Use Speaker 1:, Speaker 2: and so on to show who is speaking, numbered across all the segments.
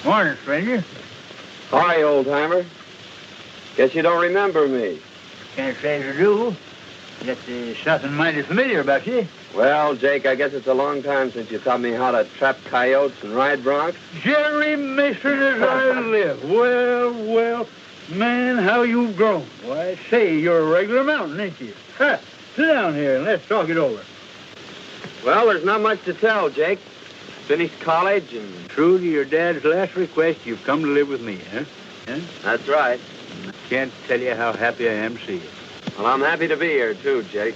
Speaker 1: Morning, stranger.
Speaker 2: Hi, old-timer. Guess you don't remember me.
Speaker 1: Can't say I do. Yet there's something mighty familiar about you.
Speaker 2: Well, Jake, I guess it's a long time since you taught me how to trap coyotes and ride broncs.
Speaker 1: Jerry Mason as I live. Well, man, how you've grown. Why, I say you're a regular mountain, ain't you? Ha! Sit down here and let's talk it over.
Speaker 2: Well, there's not much to tell, Jake. Finished college and...
Speaker 1: True to your dad's last request, you've come to live with me, huh?
Speaker 2: That's right.
Speaker 1: I can't tell you how happy I am to see you.
Speaker 2: Well, I'm happy to be here, too, Jake.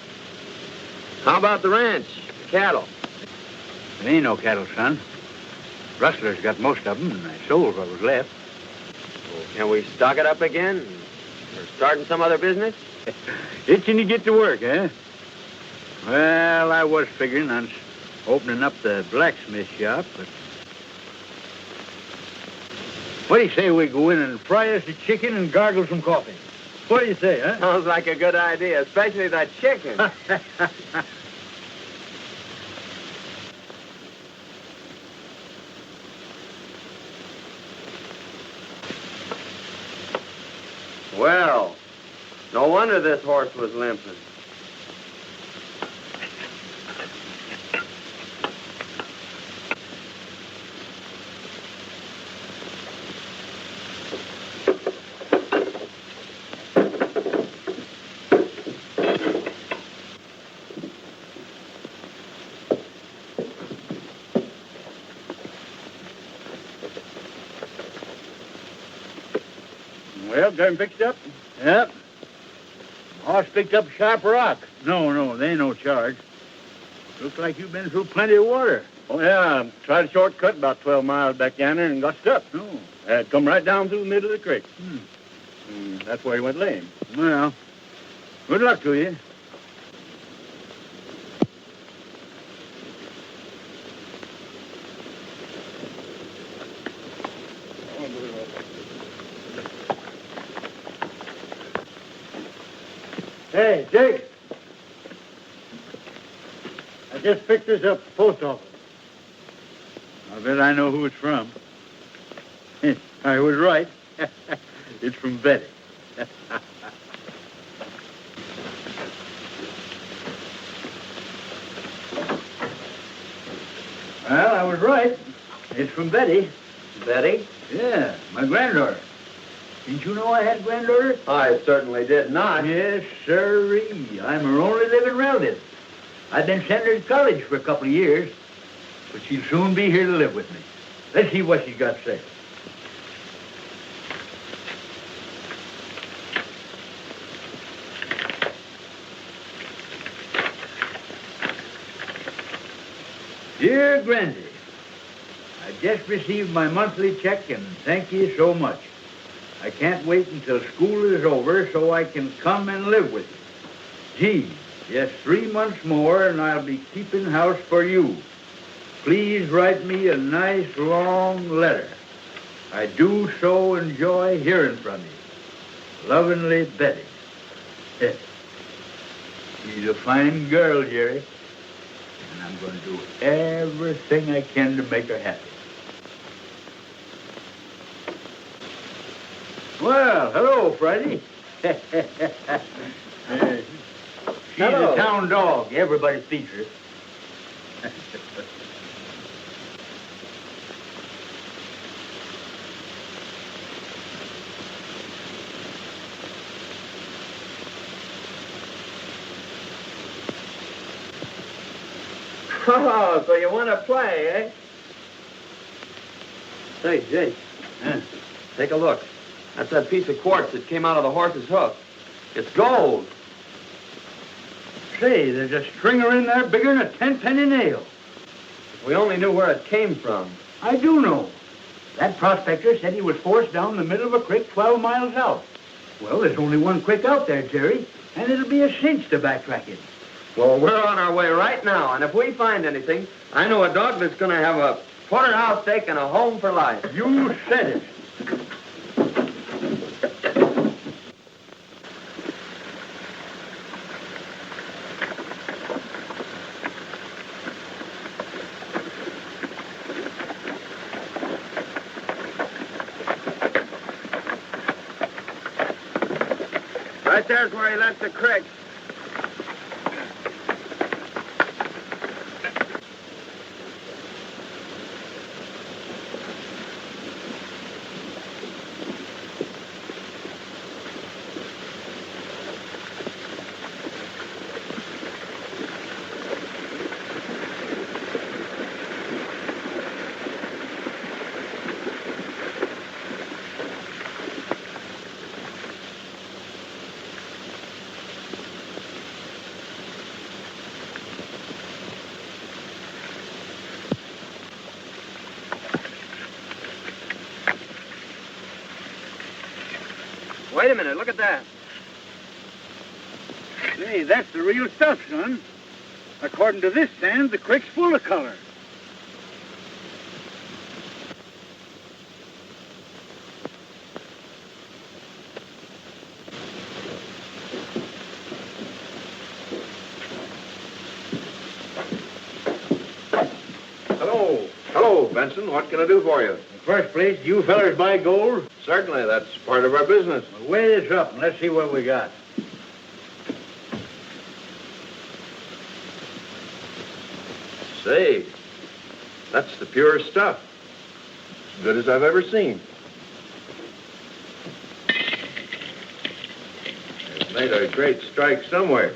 Speaker 2: How about the ranch, the cattle?
Speaker 1: There ain't no cattle, son. Rustlers got most of them, and I sold what was left.
Speaker 2: Well, can we stock it up again? Or starting some other business?
Speaker 1: Itching to get to work, eh? Well, I was figuring on opening up the blacksmith shop, but... What do you say we go in and fry us a chicken and gargle some coffee? What do you say, huh?
Speaker 2: Sounds like a good idea, especially that chicken. Well, no wonder this horse was limping.
Speaker 1: Well, got him fixed up? Yep. Horse picked up a sharp rock. No, there ain't no charge. Looks like you've been through plenty of water.
Speaker 3: Oh, yeah. Tried a shortcut about 12 miles back yonder and got stuck.
Speaker 1: No.
Speaker 3: Come right down through the middle of the creek.
Speaker 1: Hmm.
Speaker 3: That's where he went lame.
Speaker 1: Well, good luck to you. Hey, Jake. I just picked this up at the post office. I bet I know who it's from. I was right. It's from Betty. Well, I was right. It's from Betty.
Speaker 2: Betty?
Speaker 1: Yeah, my granddaughter. Didn't you know I had a granddaughter?
Speaker 2: I certainly did not.
Speaker 1: Yes, sirree. I'm her only living relative. I've been sending her to college for a couple of years, but she'll soon be here to live with me. Let's see what she's got to say. Dear Grandy, I just received my monthly check and thank you so much. I can't wait until school is over so I can come and live with you. Gee, just 3 months more and I'll be keeping house for you. Please write me a nice long letter. I do so enjoy hearing from you. Lovingly, Betty. She's a fine girl, Jerry. And I'm going to do everything I can to make her happy. Well, hello, Friday. She's
Speaker 2: Hello.
Speaker 1: a town dog. Everybody feeds her.
Speaker 2: Oh, so you want to play, eh? Say, Jake, take a look. That's that piece of quartz that came out of the horse's hoof. It's gold.
Speaker 1: Say, there's a stringer in there bigger than a 10-penny nail.
Speaker 2: If we only knew where it came from.
Speaker 1: I do know. That prospector said he was forced down the middle of a creek 12 miles out. Well, there's only one creek out there, Jerry, and it'll be a cinch to backtrack it.
Speaker 2: Well, we're on our way right now, and if we find anything, I know a dog that's going to have a porterhouse steak and a home for life.
Speaker 1: You said it.
Speaker 2: Right there's where he left the creek. Wait a minute, look at that.
Speaker 1: Say, that's the real stuff, son. According to this sand, the creek's full of color.
Speaker 4: Hello, Benson. What can I do for you?
Speaker 1: In the first place, you fellers buy gold?
Speaker 4: Certainly, that's part of our business.
Speaker 1: Well, weigh this up and let's see what we got.
Speaker 4: Say, that's the purest stuff. As good as I've ever seen. They've made a great strike somewhere.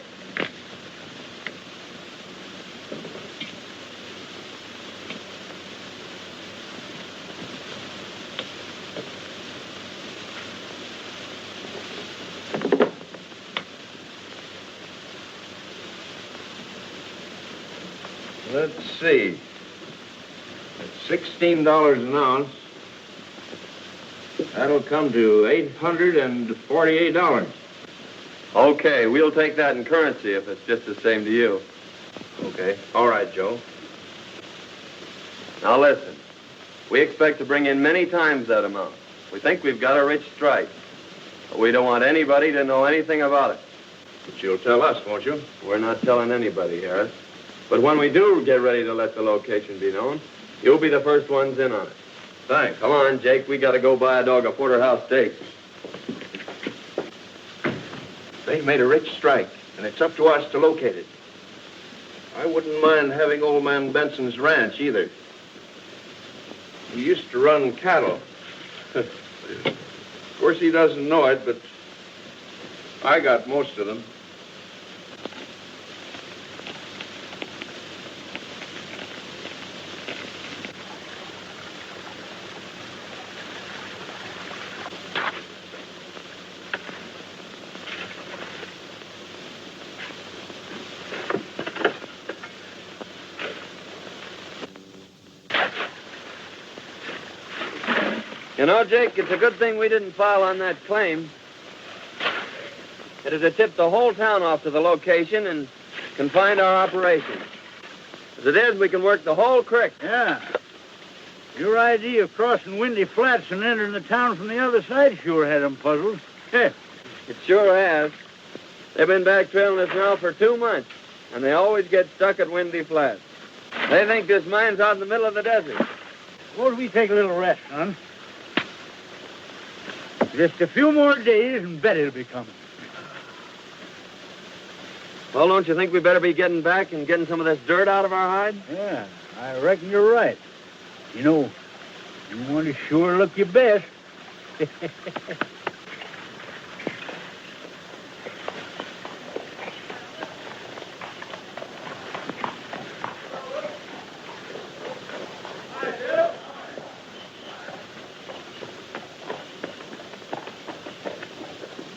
Speaker 4: Let's see. At $16 an ounce, that'll come to $848.
Speaker 2: Okay, we'll take that in currency if it's just the same to you.
Speaker 4: Okay. All right, Joe.
Speaker 2: Now listen, we expect to bring in many times that amount. We think we've got a rich strike, but we don't want anybody to know anything about it.
Speaker 4: But you'll tell us, won't you?
Speaker 2: We're not telling anybody, Harris. But when we do get ready to let the location be known, you'll be the first ones in on it.
Speaker 4: Thanks.
Speaker 2: Come on, Jake. We got to go buy a dog a porterhouse steak.
Speaker 4: They made a rich strike, and it's up to us to locate it. I wouldn't mind having old man Benson's ranch, either. He used to run cattle. Of course, he doesn't know it, but I got most of them.
Speaker 2: You know, Jake, it's a good thing we didn't file on that claim. It'd have tipped the whole town off to the location and confined our operation. As it is, we can work the whole creek.
Speaker 1: Yeah. Your idea of crossing Windy Flats and entering the town from the other side sure had them puzzled.
Speaker 2: It sure has. They've been back trailing us now for 2 months, and they always get stuck at Windy Flats. They think this mine's out in the middle of the desert.
Speaker 1: Suppose we take a little rest, son. Just a few more days and Betty'll be coming.
Speaker 2: Well, don't you think we better be getting back and getting some of this dirt out of our hide?
Speaker 1: Yeah, I reckon you're right. You know, you want to sure look your best.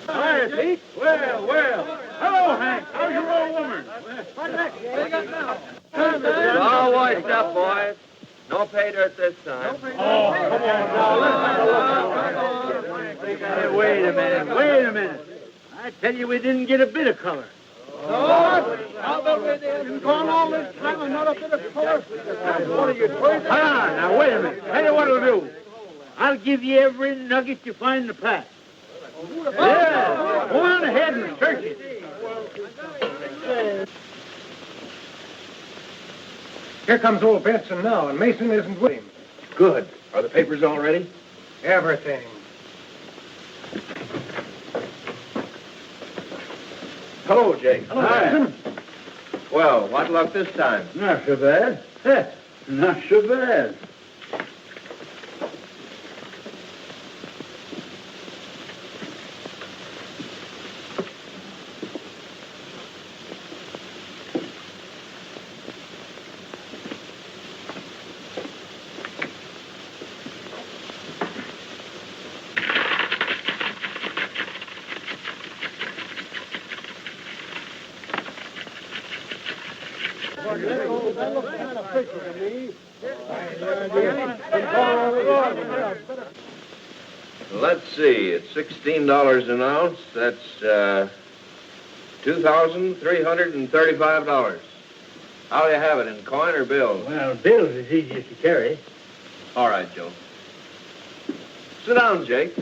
Speaker 1: Hi, Pete. Well. Hello, Hank. How's your old woman? What next? What do you got now?
Speaker 2: It's all washed up, boys. No pay dirt this time.
Speaker 1: Oh, come on now. Let's have a look. Hey, wait a minute. I tell you, we didn't get a bit of color.
Speaker 5: I'll bet we did. Gone all this time and not a bit of color. What are you crazy?
Speaker 1: Now, wait a minute. Tell you what I'll do. I'll give you every nugget you find in the pack. Yeah. Go on ahead and search it.
Speaker 5: Here comes old Benson now, and Mason isn't with him.
Speaker 4: Good. Are the papers all ready?
Speaker 5: Everything.
Speaker 4: Hello, Jake.
Speaker 1: Hi.
Speaker 4: Well, what luck this time?
Speaker 1: Not so bad. Not so bad.
Speaker 4: Let's see, it's $16 an ounce. That's $2,335. How do you have it, in coin or bills?
Speaker 1: Well, bills is easiest to carry.
Speaker 4: All right, Joe. Sit down, Jake.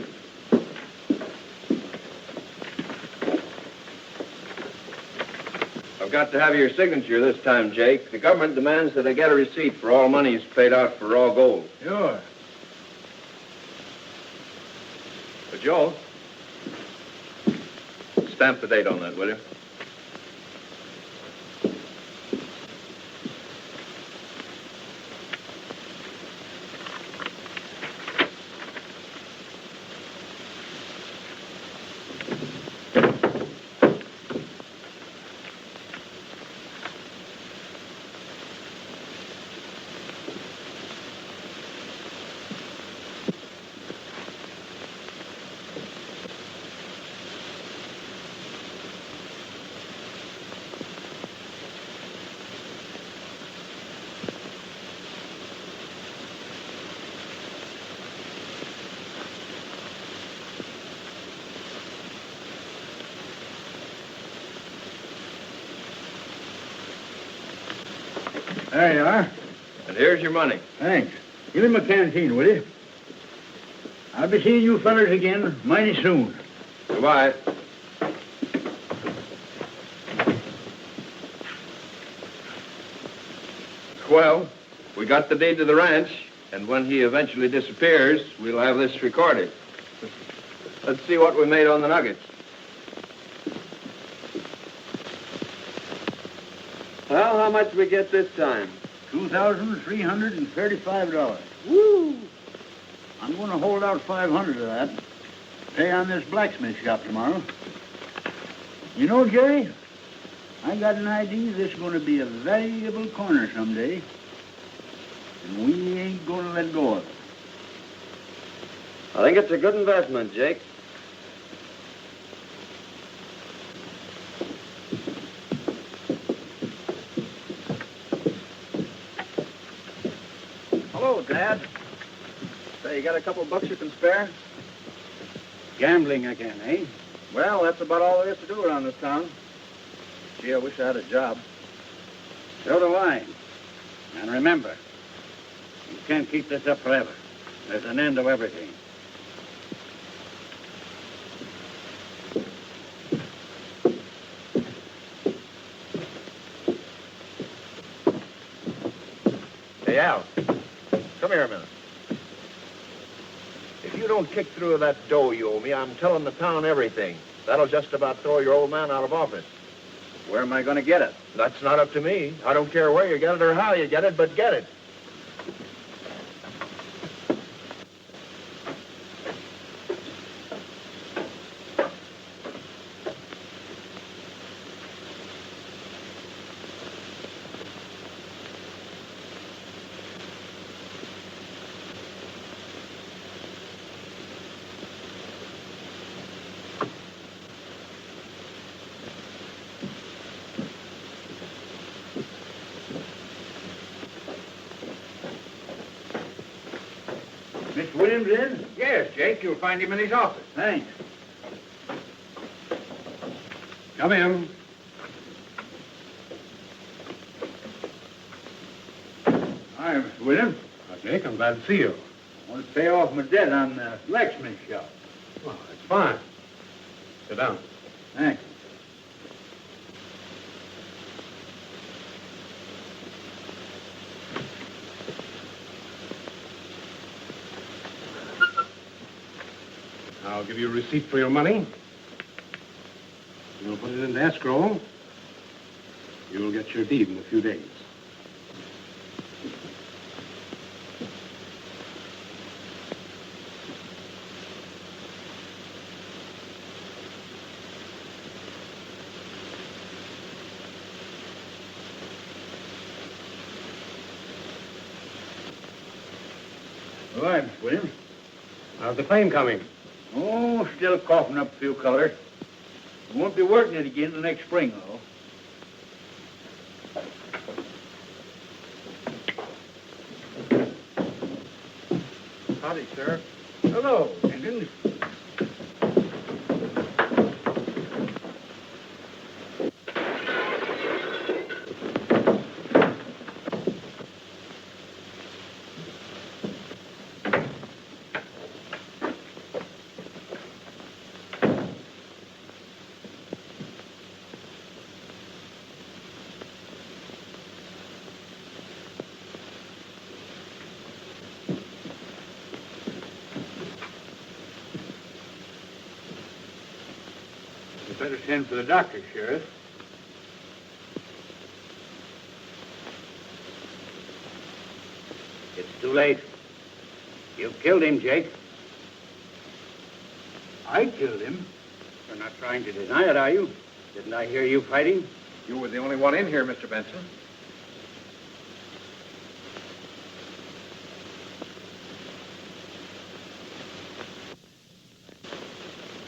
Speaker 4: I've got to have your signature this time, Jake. The government demands that I get a receipt for all monies paid out for raw gold.
Speaker 1: Sure.
Speaker 4: But, Joe, stamp the date on that, will you?
Speaker 1: There you are.
Speaker 4: And here's your money.
Speaker 1: Thanks. Give him a canteen, will you? I'll be seeing you fellas again mighty soon.
Speaker 4: Goodbye. Well, we got the deed to the ranch, and when he eventually disappears, we'll have this recorded. Let's see what we made on the nuggets.
Speaker 2: Well, how much we get this time?
Speaker 1: $2,335.
Speaker 2: Woo!
Speaker 1: I'm going to hold out 500 of that. Pay on this blacksmith shop tomorrow. You know, Jerry, I got an idea this is going to be a valuable corner someday, and we ain't going to let go of it.
Speaker 2: I think it's a good investment, Jake.
Speaker 3: Hello, Dad. Say, you got a couple bucks you can spare?
Speaker 1: Gambling again, eh?
Speaker 3: Well, that's about all there is to do around this town. Gee, I wish I had a job.
Speaker 1: So do I. And remember, you can't keep this up forever. There's an end to everything.
Speaker 4: Hey, Al, come here a minute. If you don't kick through that dough you owe me, I'm telling the town everything. That'll just about throw your old man out of office.
Speaker 3: Where am I going to get it?
Speaker 4: That's not up to me. I don't care where you get it or how you get it, but get it.
Speaker 1: Mr. Williams in?
Speaker 3: Yes, Jake. You'll find him in his office.
Speaker 1: Thanks.
Speaker 3: Come in.
Speaker 1: Hi, Mr. Williams.
Speaker 3: Jake, I'm glad to see you.
Speaker 1: I want to pay off my debt on the blacksmith shop.
Speaker 3: Oh, that's fine. Sit down.
Speaker 1: Thanks.
Speaker 3: I'll give you a receipt for your money. You'll put
Speaker 5: it in escrow. You'll get your deed in a few days.
Speaker 1: All right, Miss Williams.
Speaker 5: How's the claim coming?
Speaker 1: Oh, still coughing up a few colors. We won't be working it again till next spring, though.
Speaker 3: Howdy, Sheriff.
Speaker 1: Hello, Jenkins. You better send for the doctor, Sheriff.
Speaker 5: It's too late. You killed him, Jake.
Speaker 1: I killed him.
Speaker 5: You're not trying to deny it, are you? Didn't I hear you fighting?
Speaker 3: You were the only one in here, Mr. Benson.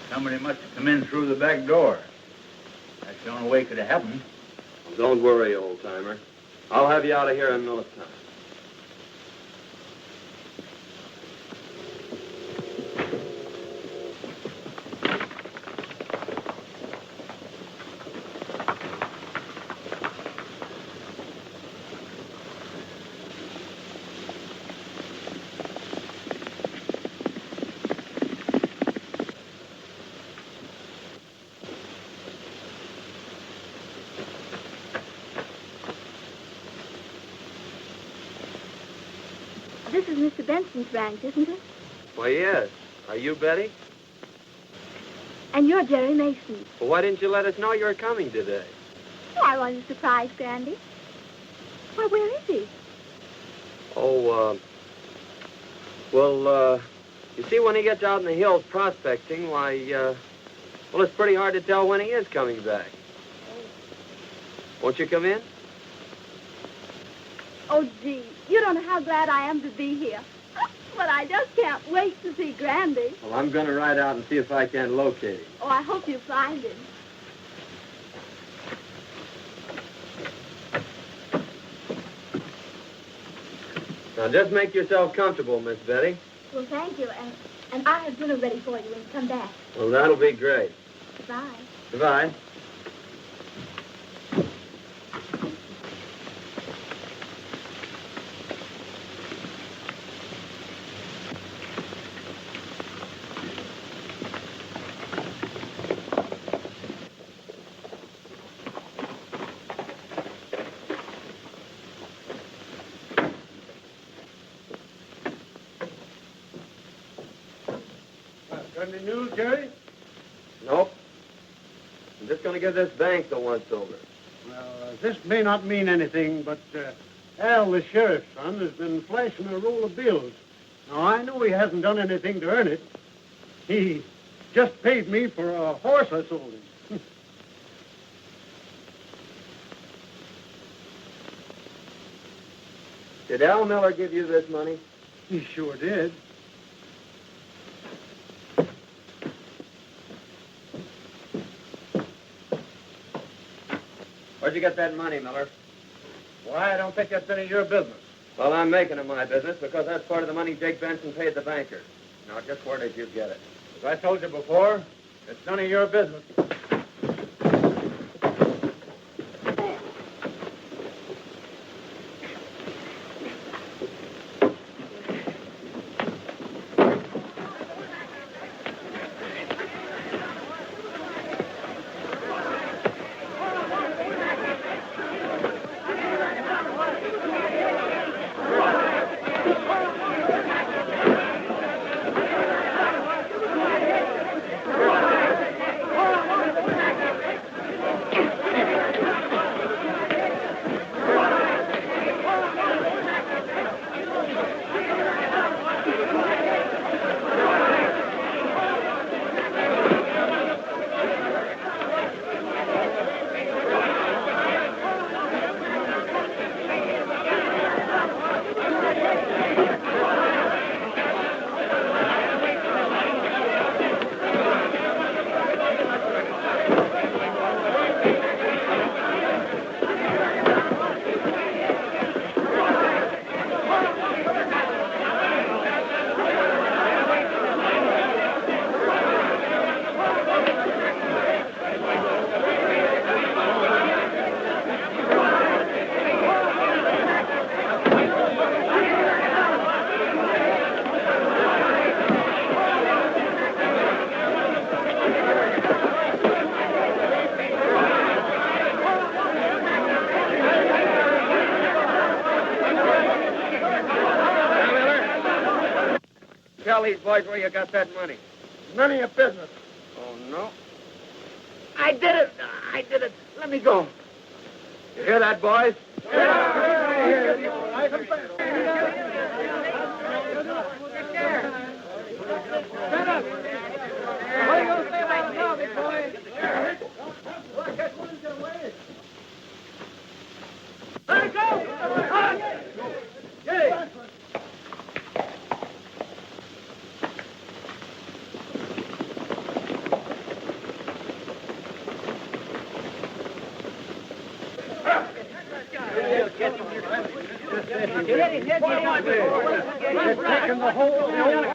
Speaker 1: Somebody must have come in through the back door. That's the only way it could have happened.
Speaker 2: Well, don't worry, old-timer. I'll have you out of here in no time.
Speaker 6: This is Mr. Benson's ranch, isn't it?
Speaker 2: Why, yes. Are you Betty?
Speaker 6: And you're Jerry Mason.
Speaker 2: Well, why didn't you let us know you were coming today?
Speaker 6: Oh, I wanted to surprise Grandy. Why, where is he?
Speaker 2: Oh, well, you see, when he gets out in the hills prospecting, why, well, it's pretty hard to tell when he is coming back. Won't you come in?
Speaker 6: Oh, gee, you don't know how glad I am to be here. But I just can't wait to see Grandy.
Speaker 2: Well, I'm going to ride out and see if I can locate him.
Speaker 6: Oh, I hope you find him.
Speaker 2: Now, just make yourself comfortable, Miss Betty.
Speaker 6: Well, thank you, and I have dinner ready for you when you come back.
Speaker 2: Well, that'll be great.
Speaker 6: Goodbye.
Speaker 2: Goodbye.
Speaker 5: Got any news, Jerry?
Speaker 2: Nope. I'm just going to give this bank the once-over.
Speaker 5: Well, this may not mean anything, but Al, the sheriff's son, has been flashing a roll of bills. Now, I know he hasn't done anything to earn it. He just paid me for a horse I sold him.
Speaker 2: Did Al Miller give you this money?
Speaker 5: He sure did.
Speaker 2: Where'd you get that money, Miller?
Speaker 3: Why, I don't think that's any of your business.
Speaker 2: Well, I'm making it my business because that's part of the money Jake Benson paid the banker. Now, just where did you get it?
Speaker 3: As I told you before, it's none of your business.
Speaker 2: tell these boys where you got that money.
Speaker 5: None of your business.
Speaker 2: Oh, no?
Speaker 5: I did it. I did it. Let me go.
Speaker 2: You hear that, boys?
Speaker 5: Taking the whole...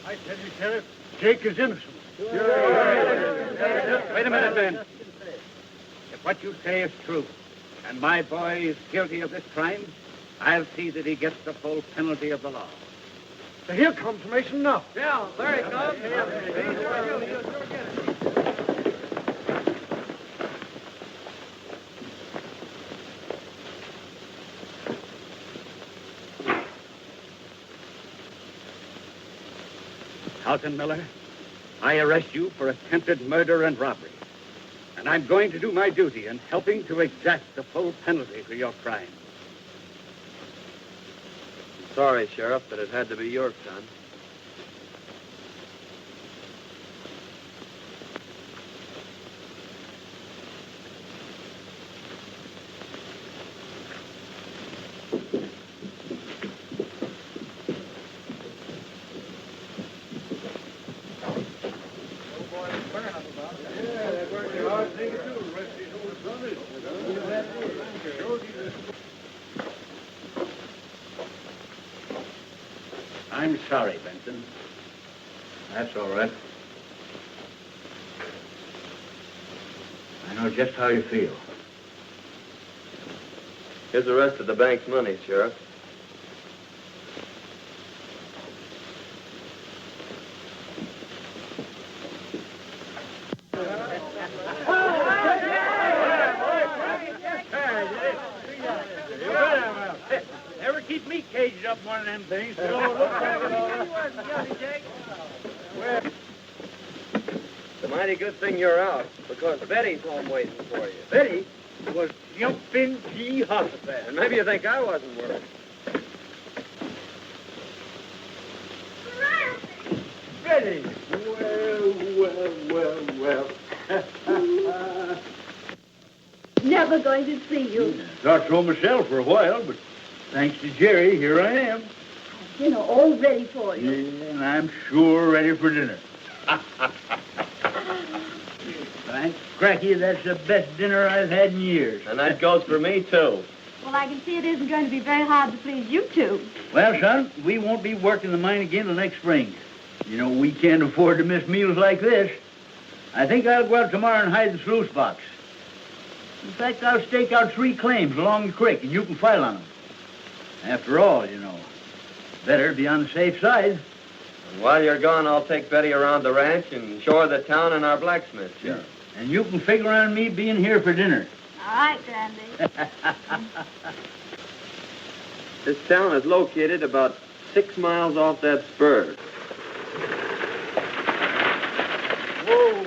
Speaker 5: I tell you, Sheriff, Jake is innocent.
Speaker 7: Wait a minute, Ben. If what you say is true, and my boy is guilty of this crime, I'll see that he gets the full penalty of the law.
Speaker 5: So here comes Mason now.
Speaker 2: Yeah, there he comes.
Speaker 7: Carlton Miller, I arrest you for attempted murder and robbery. And I'm going to do my duty in helping to exact the full penalty for your crime.
Speaker 2: Sorry, Sheriff, but it had to be your son.
Speaker 7: I'm sorry, Benson.
Speaker 1: That's all right. I know just how you feel.
Speaker 2: Here's the rest of the bank's money, Sheriff.
Speaker 7: Never keep me caged up one of them things.
Speaker 2: It's a mighty good thing you're out, because Betty's home waiting for you.
Speaker 7: Betty was jumping G. Hossifan.
Speaker 2: And maybe you think I wasn't worried.
Speaker 1: Betty! Well.
Speaker 6: Never going to see you.
Speaker 1: Thought so myself for a while, but thanks to Jerry, here I am.
Speaker 6: Dinner all ready for you.
Speaker 1: Yeah, and I'm sure ready for dinner. Thanks, Cracky, that's the best dinner I've had in years.
Speaker 2: And that goes for me, too.
Speaker 6: Well, I can see it isn't going to be very hard to please you two.
Speaker 1: Well, son, we won't be working the mine again till next spring. You know, we can't afford to miss meals like this. I think I'll go out tomorrow and hide the sluice box. In fact, I'll stake out 3 claims along the creek, and you can file on them. After all, you know, better be on the safe side.
Speaker 2: And while you're gone, I'll take Betty around the ranch and show her the town and our blacksmith shop.
Speaker 1: And you can figure on me being here for dinner.
Speaker 6: All right, Grandy.
Speaker 2: This town is located about 6 miles off that spur.
Speaker 5: Whoa.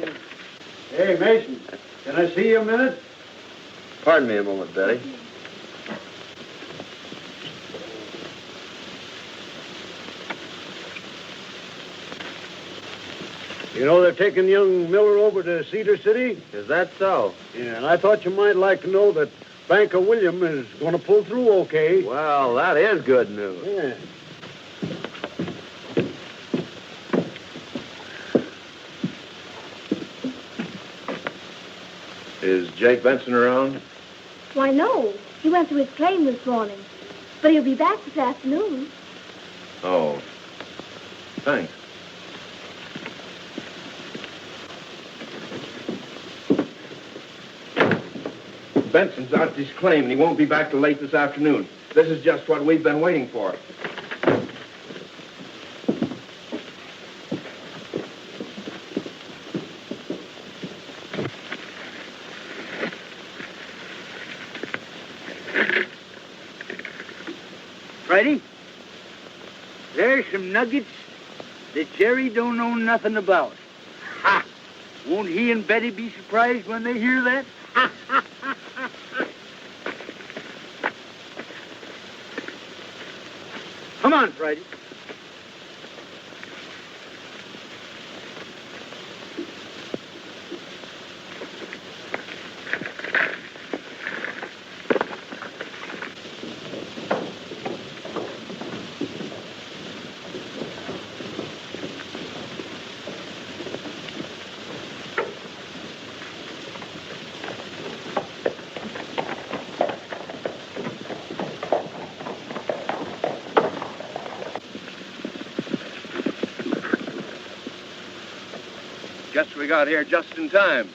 Speaker 5: Hey, Mason, can I see you a minute?
Speaker 2: Pardon me a moment, Betty.
Speaker 5: You know they're taking young Miller over to Cedar City?
Speaker 2: Is that so?
Speaker 5: Yeah, and I thought you might like to know that Banker William is going to pull through okay.
Speaker 2: Well, that is good news.
Speaker 5: Yeah.
Speaker 4: Is Jake Benson around?
Speaker 6: Why, no. He went to his claim this morning. But he'll be back this afternoon.
Speaker 4: Oh. Thanks. Benson's out his claim, and he won't be back till late this afternoon. This is just what we've been waiting for.
Speaker 1: Friday, there's some nuggets that Jerry don't know nothing about. Ha! Won't he and Betty be surprised when they hear that? Come on, Friday.
Speaker 4: Guess we got here just in time.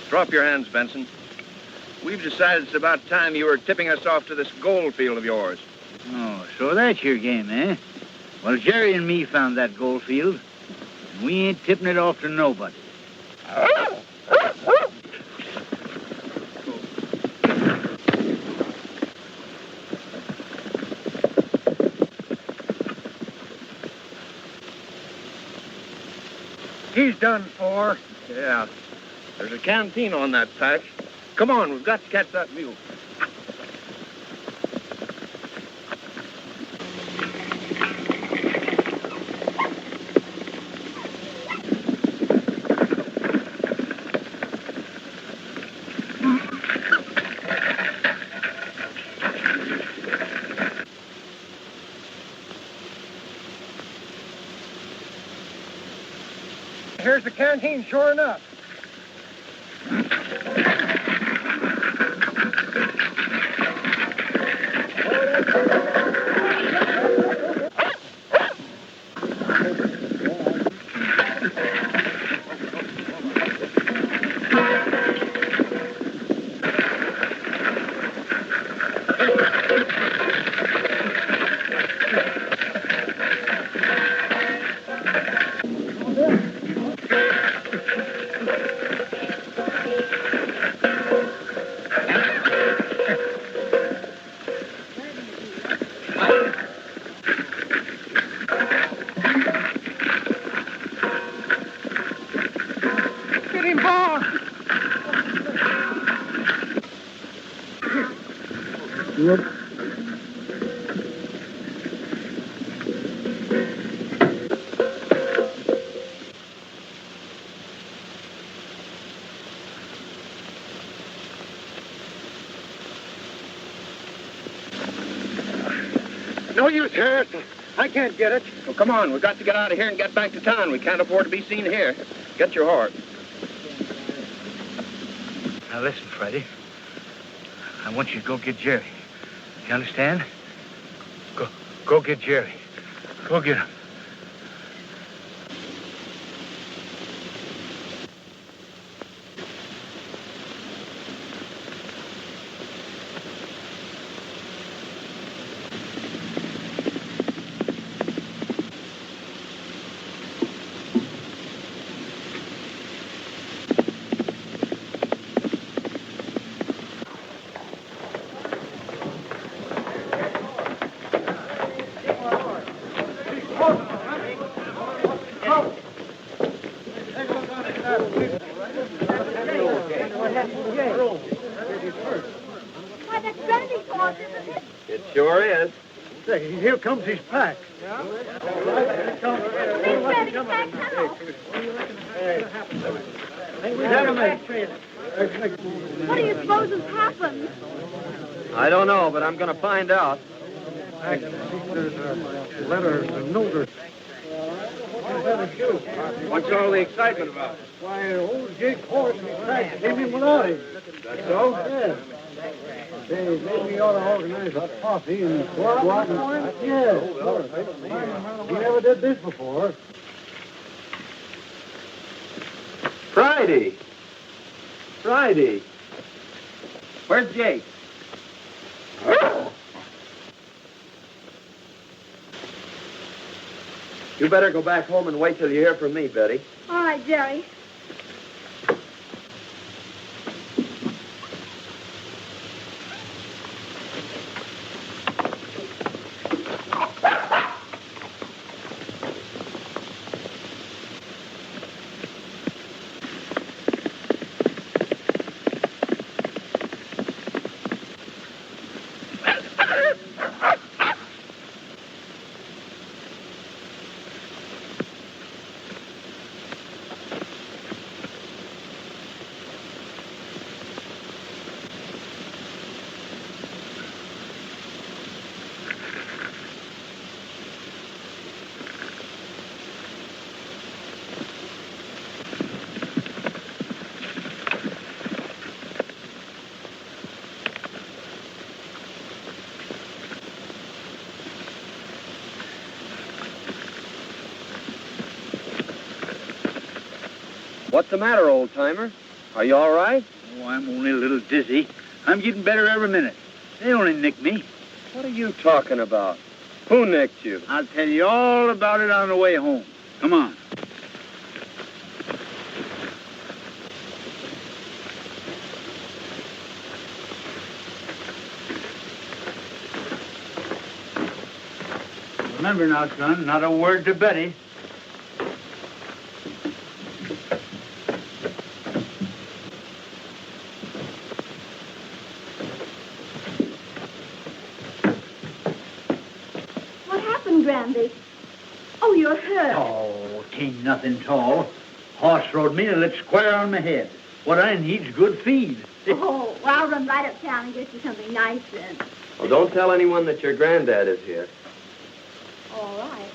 Speaker 4: Drop your hands, Benson. We've decided it's about time you were tipping us off to this gold field of yours.
Speaker 1: Oh, so that's your game, eh? Well, Jerry and me found that gold field. We ain't tipping it off to nobody.
Speaker 7: He's done for.
Speaker 4: Yeah. There's a canteen on that patch. Come on, we've got to catch that mule.
Speaker 7: Here's the canteen, sure enough.
Speaker 5: No use, Harris. I can't get it.
Speaker 3: Well, come on. We've got to get out of here and get back to town. We can't afford to be seen here. Get your horse.
Speaker 1: Now listen, Friday. I want you to go get Jerry. You understand? Go get Jerry. Go get him.
Speaker 6: Why, that's Grandy's horse, isn't it?
Speaker 2: It sure is.
Speaker 5: Say, here comes his pack.
Speaker 6: Please, Grandy, the pack tunnel. What do you suppose has happened?
Speaker 2: I don't know, but I'm going to find out.
Speaker 5: There's a letter, a note.
Speaker 3: What's all the excitement about?
Speaker 5: Why, old Jake's horse and his pack came in without him.
Speaker 3: That's so?
Speaker 5: Yeah. Say, maybe we ought to organize a posse and go out and... Yeah, sure. He never did this before.
Speaker 2: Friday. Where's Jake? You better go back home and wait till you hear from me, Betty.
Speaker 6: All right, Jerry.
Speaker 2: What's the matter, old-timer? Are you all right?
Speaker 1: Oh, I'm only a little dizzy. I'm getting better every minute. They only nicked me.
Speaker 2: What are you talking about? Who nicked you?
Speaker 1: I'll tell you all about it on the way home. Come on. Remember now, son, not a word to Betty.
Speaker 6: What happened, Grandy? Oh, you're hurt.
Speaker 1: Oh, tain't nothing tall. Horse rode me and lit square on my head. What I need's good feed.
Speaker 6: Oh, well, I'll run right uptown and get you something nice then.
Speaker 2: Well, don't tell anyone that your granddad is here.
Speaker 6: All right.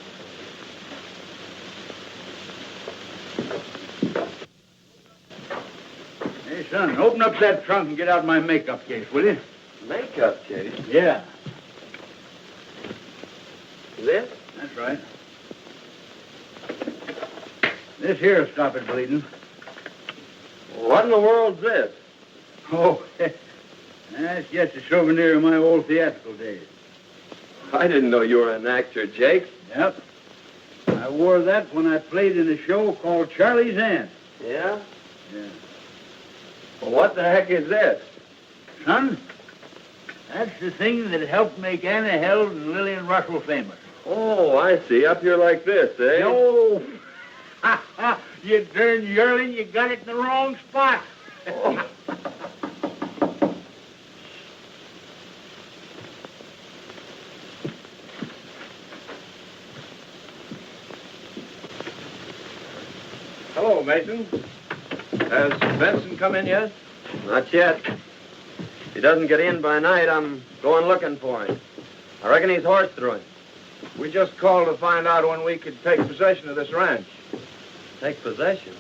Speaker 1: Hey, son, open up that trunk and get out my makeup case, will you?
Speaker 2: Makeup case?
Speaker 1: Yeah,
Speaker 2: This?
Speaker 1: that's right. This here'll stop it bleeding.
Speaker 2: What in the world's this?
Speaker 1: Oh, that's just a souvenir of my old theatrical days.
Speaker 2: I didn't know you were an actor, Jake.
Speaker 1: Yep. I wore that when I played in a show called Charlie's Aunt.
Speaker 2: Yeah?
Speaker 1: Yeah.
Speaker 2: Well, what the heck is this?
Speaker 1: Son, that's the thing that helped make Anna Held and Lillian Russell famous.
Speaker 2: Oh, I see. Up here like this, eh?
Speaker 1: Oh, you darn yearling, you got it in the wrong spot.
Speaker 2: Oh.
Speaker 3: Hello, Mason. Has Benson come in yet?
Speaker 2: Not yet. If he doesn't get in by night, I'm going looking for him. I reckon he's horse through him.
Speaker 4: We just called to find out when we could take possession of this ranch.
Speaker 2: Take possession?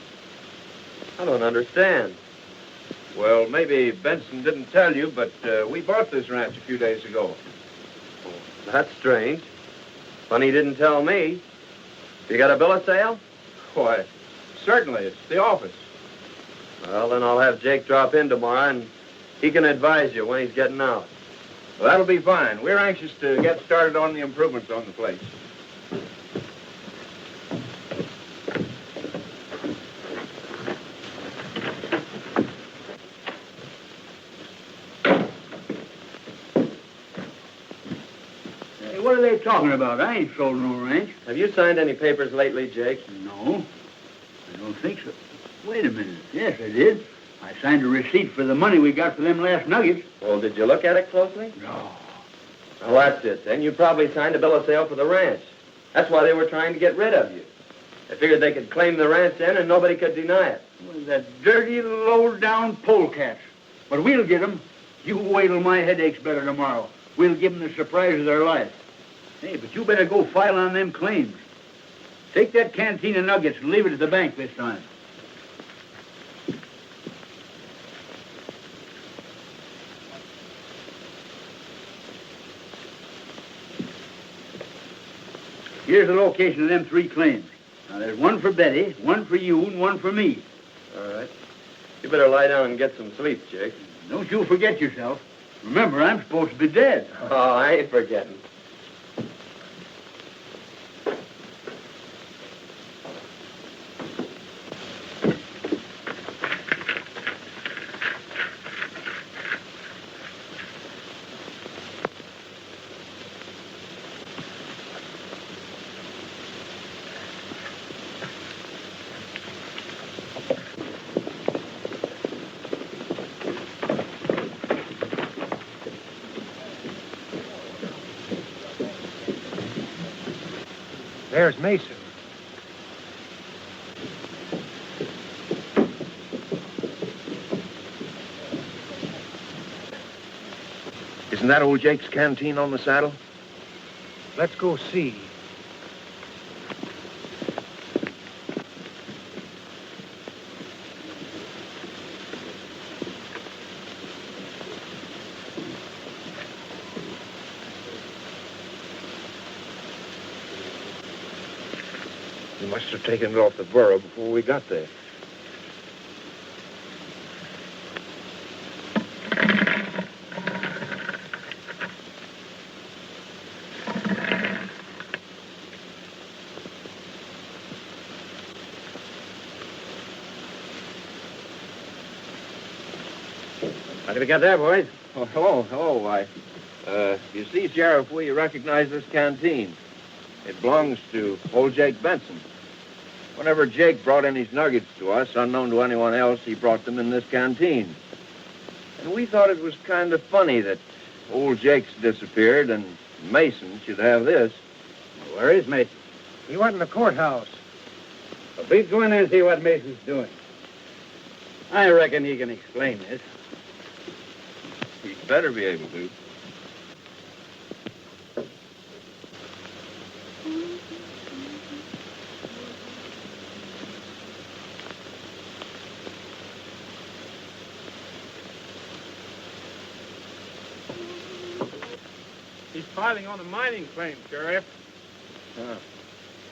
Speaker 2: I don't understand.
Speaker 4: Well, maybe Benson didn't tell you, but we bought this ranch a few days ago.
Speaker 2: That's strange. Funny he didn't tell me. You got a bill of sale?
Speaker 4: Why, certainly. It's the office.
Speaker 2: Well, then I'll have Jake drop in tomorrow, and he can advise you when he's getting out.
Speaker 4: Well, that'll be fine. We're anxious to get started on the improvements on the place.
Speaker 1: Hey, what are they talking about? I ain't sold no ranch.
Speaker 2: Have you signed any papers lately, Jake?
Speaker 1: No, I don't think so. Wait a minute. Yes, I did. I signed a receipt for the money we got for them last nuggets.
Speaker 2: Well, did you look at it closely?
Speaker 1: No.
Speaker 2: Well, that's it. Then you probably signed a bill of sale for the ranch. That's why they were trying to get rid of you. They figured they could claim the ranch then and nobody could deny it.
Speaker 1: Well, that dirty, low-down polecats. But we'll get 'em. You wait till my headache's better tomorrow. We'll give 'em the surprise of their life. Hey, but you better go file on them claims. Take that canteen of nuggets and leave it at the bank this time. Here's the location of them 3 claims. Now, there's one for Betty, one for you, and one for me.
Speaker 2: All right. You better lie down and get some sleep, Jake.
Speaker 1: Don't you forget yourself. Remember, I'm supposed to be dead.
Speaker 2: Oh, I ain't forgetting.
Speaker 5: There's Mason.
Speaker 4: Isn't that old Jake's canteen on the saddle?
Speaker 5: Let's go see.
Speaker 4: You must have taken it off the burro before we got there.
Speaker 7: What do we got there, boys?
Speaker 4: Oh, hello. You see, Sheriff, we recognize this canteen. It belongs to old Jake Benson. Whenever Jake brought in his nuggets to us, unknown to anyone else, he brought them in this canteen. And we thought it was kind of funny that old Jake's disappeared and Mason should have this.
Speaker 7: Where is Mason?
Speaker 5: He went in the courthouse.
Speaker 7: Well, please go in there and see what Mason's doing. I reckon he can explain this.
Speaker 4: He'd better be able to.
Speaker 5: He's filing on a mining claim, Sheriff.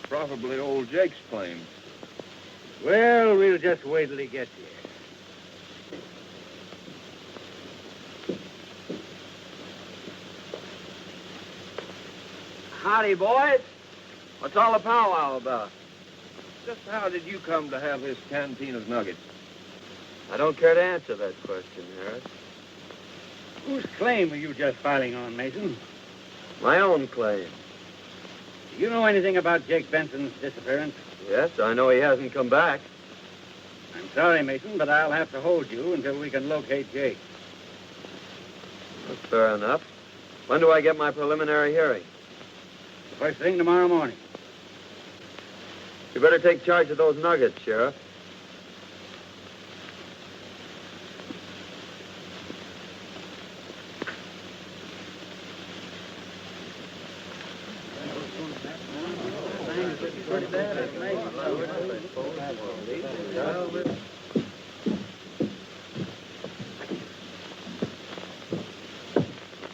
Speaker 4: Probably old Jake's claim.
Speaker 7: Well, we'll just wait till he gets here.
Speaker 2: Howdy, boys. What's all the powwow about?
Speaker 4: Just how did you come to have this canteen of nuggets?
Speaker 2: I don't care to answer that question, Harris.
Speaker 7: Whose claim are you just filing on, Mason?
Speaker 2: My own claim.
Speaker 7: Do you know anything about Jake Benson's disappearance?
Speaker 2: Yes, I know he hasn't come back.
Speaker 7: I'm sorry, Mason, but I'll have to hold you until we can locate Jake.
Speaker 2: That's fair enough. When do I get my preliminary hearing?
Speaker 7: The first thing tomorrow morning.
Speaker 2: You better take charge of those nuggets, Sheriff.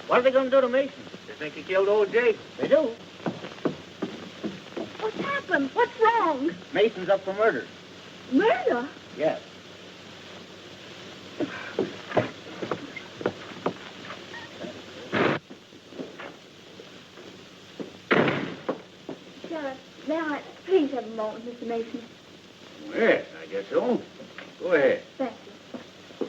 Speaker 7: What are they going to do to Mason? They think he killed old Jake. They do.
Speaker 6: What's happened? What's wrong?
Speaker 7: Mason's up for murder.
Speaker 6: Murder?
Speaker 7: Yes.
Speaker 6: Sheriff, may I please have a moment, Mr. Mason?
Speaker 1: Yes, I guess so. Go ahead.
Speaker 6: Thank you.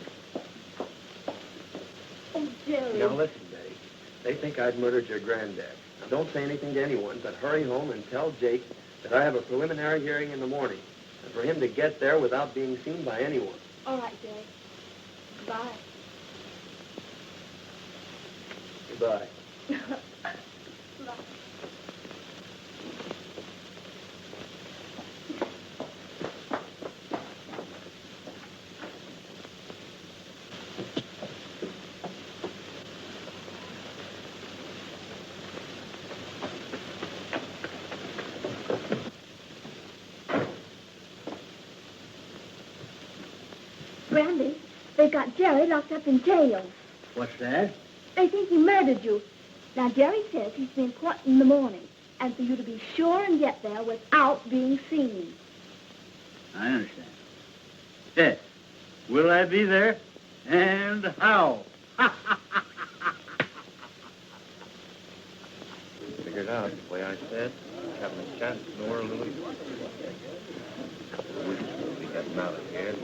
Speaker 6: Oh, Jerry.
Speaker 4: Now listen, Betty. They think I'd murdered your granddad. Now don't say anything to anyone, but hurry home and tell Jake that I have a preliminary hearing in the morning, and for him to get there without being seen by anyone.
Speaker 6: All right, Jerry. Bye.
Speaker 4: Goodbye.
Speaker 6: Bye. Randy, they've got Jerry locked up in jail.
Speaker 1: What's that?
Speaker 6: They think he murdered you. Now, Jerry says he's been caught in the morning, and for you to be sure and get there without being seen.
Speaker 1: I understand. Yes. Will I be there? And how?
Speaker 4: Figured out the way I said, having a chance in the world to lose. We should be getting out of here.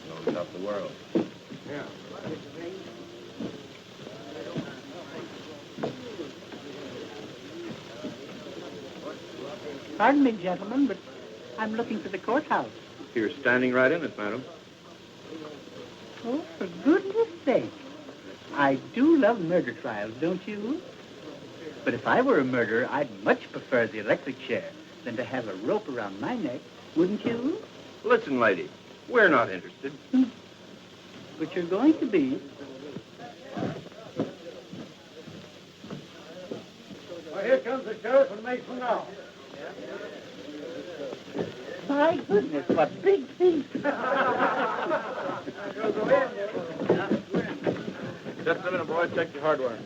Speaker 4: Knows up the world.
Speaker 5: Yeah.
Speaker 8: Pardon me, gentlemen, but I'm looking for the courthouse.
Speaker 4: You're standing right in it, madam.
Speaker 8: Oh, for goodness sake. I do love murder trials, don't you? But if I were a murderer, I'd much prefer the electric chair than to have a rope around my neck, wouldn't you?
Speaker 4: Listen, lady, we're not interested.
Speaker 8: But you're going to be.
Speaker 5: Well, here comes the sheriff and Mason now.
Speaker 8: My goodness, what big feet.
Speaker 4: Just a minute, boys. Check your hardware.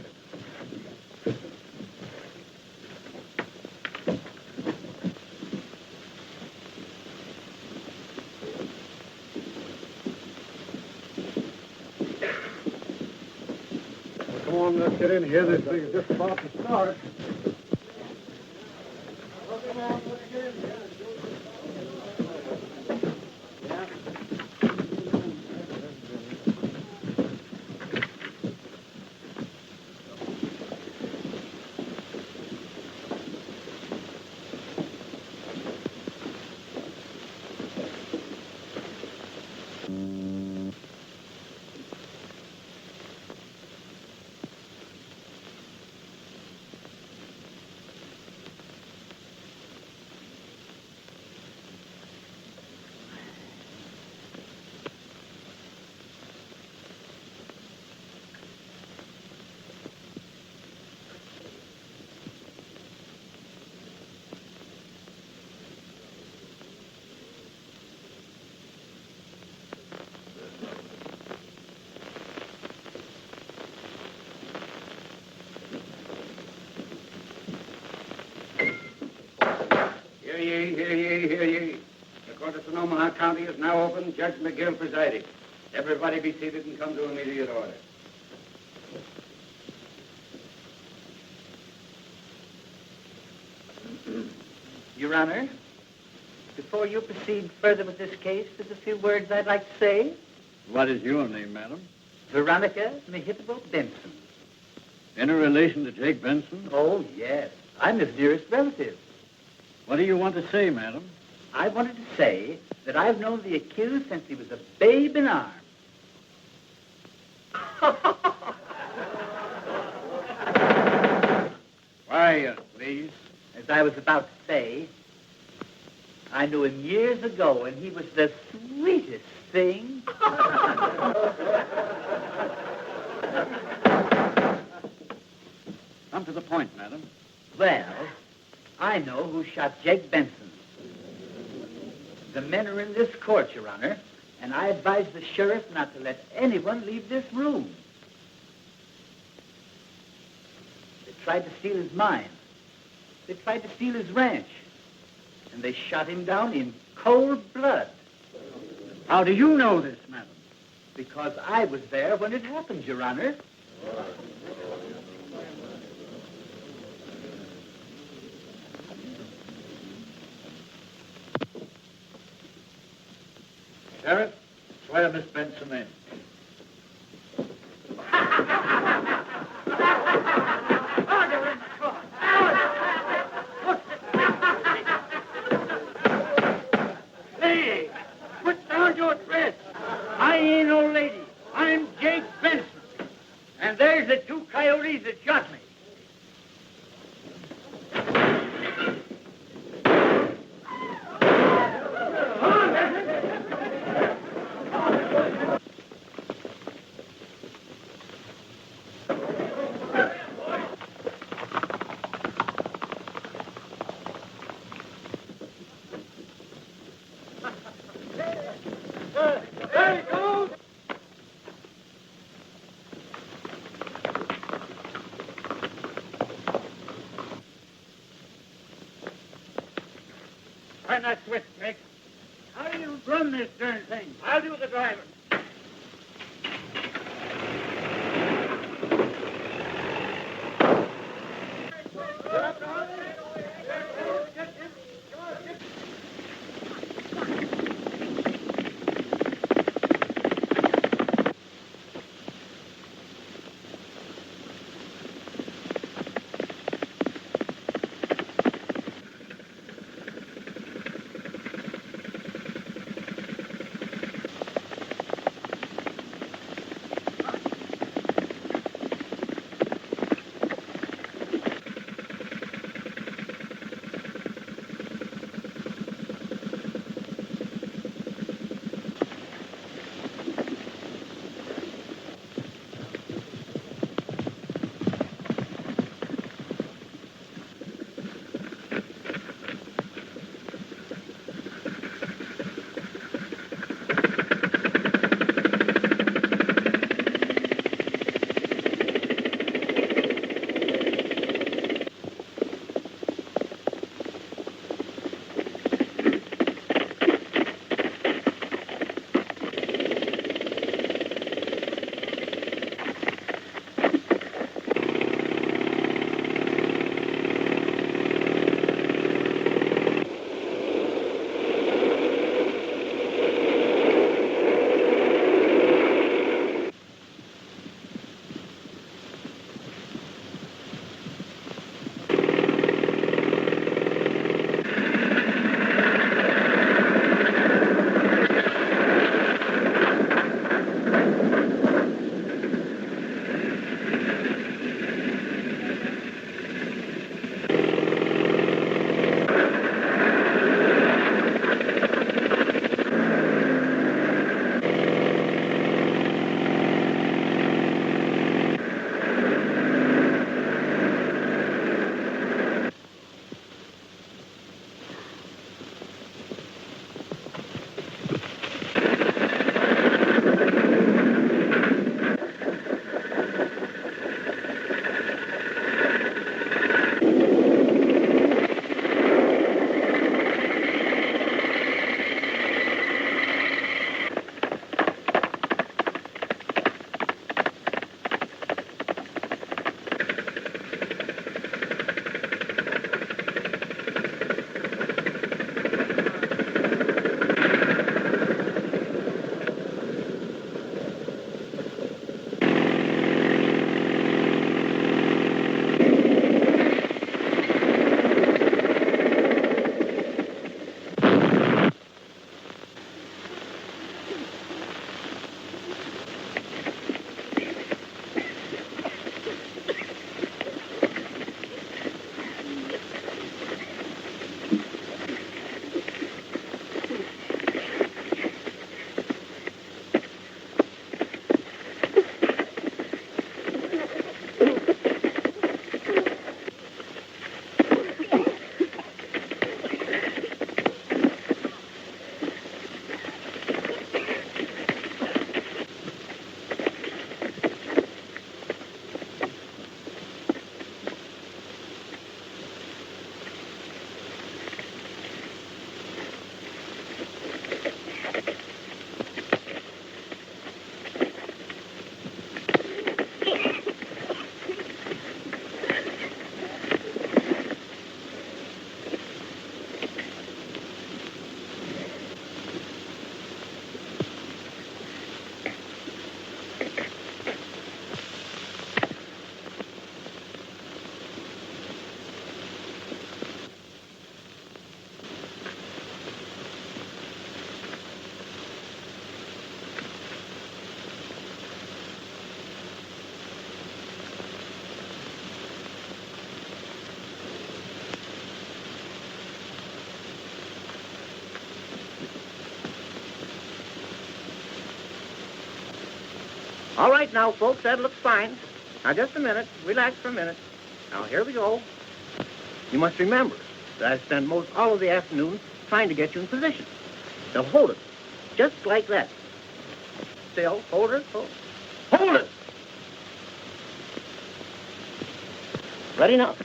Speaker 5: Come on, let's get in here. This thing is just about to start. Well, come on, let's get in here.
Speaker 7: Hear ye, hear ye, hear ye. The court of Sonoma County is now open. Judge McGill presiding. Everybody be seated and come to immediate order.
Speaker 8: Your Honor, before you proceed further with this case, there's a few words I'd like to say.
Speaker 1: What is your name, madam?
Speaker 8: Veronica Mehitable Benson.
Speaker 1: Any relation to Jake Benson?
Speaker 8: Oh, yes. I'm his nearest relative.
Speaker 1: What do you want to say, madam?
Speaker 8: I wanted to say that I've known the accused since he was a babe in arms.
Speaker 1: Quiet, please.
Speaker 8: As I was about to say, I knew him years ago, and he was the sweetest thing.
Speaker 1: Come to the point, madam.
Speaker 8: Well, I know who shot Jake Benson. The men are in this court, Your Honor, and I advise the sheriff not to let anyone leave this room. They tried to steal his mine. They tried to steal his ranch. And they shot him down in cold blood.
Speaker 5: How do you know this, madam?
Speaker 8: Because I was there when it happened, Your Honor.
Speaker 7: Sheriff, swear Miss Benson in.
Speaker 5: Hey, put down your threat. I ain't no lady. I'm Jake Benson. And there's the two coyotes that shot me. Turn that switch, Jake. How do you run this darn thing? I'll do the driving.
Speaker 8: All right now, folks, that looks fine. Now, just a minute. Relax for a minute. Now, here we go. You must remember that I spend most all of the afternoon trying to get you in position. Now, hold it. Just like that. Still, hold it. Hold it! Ready now.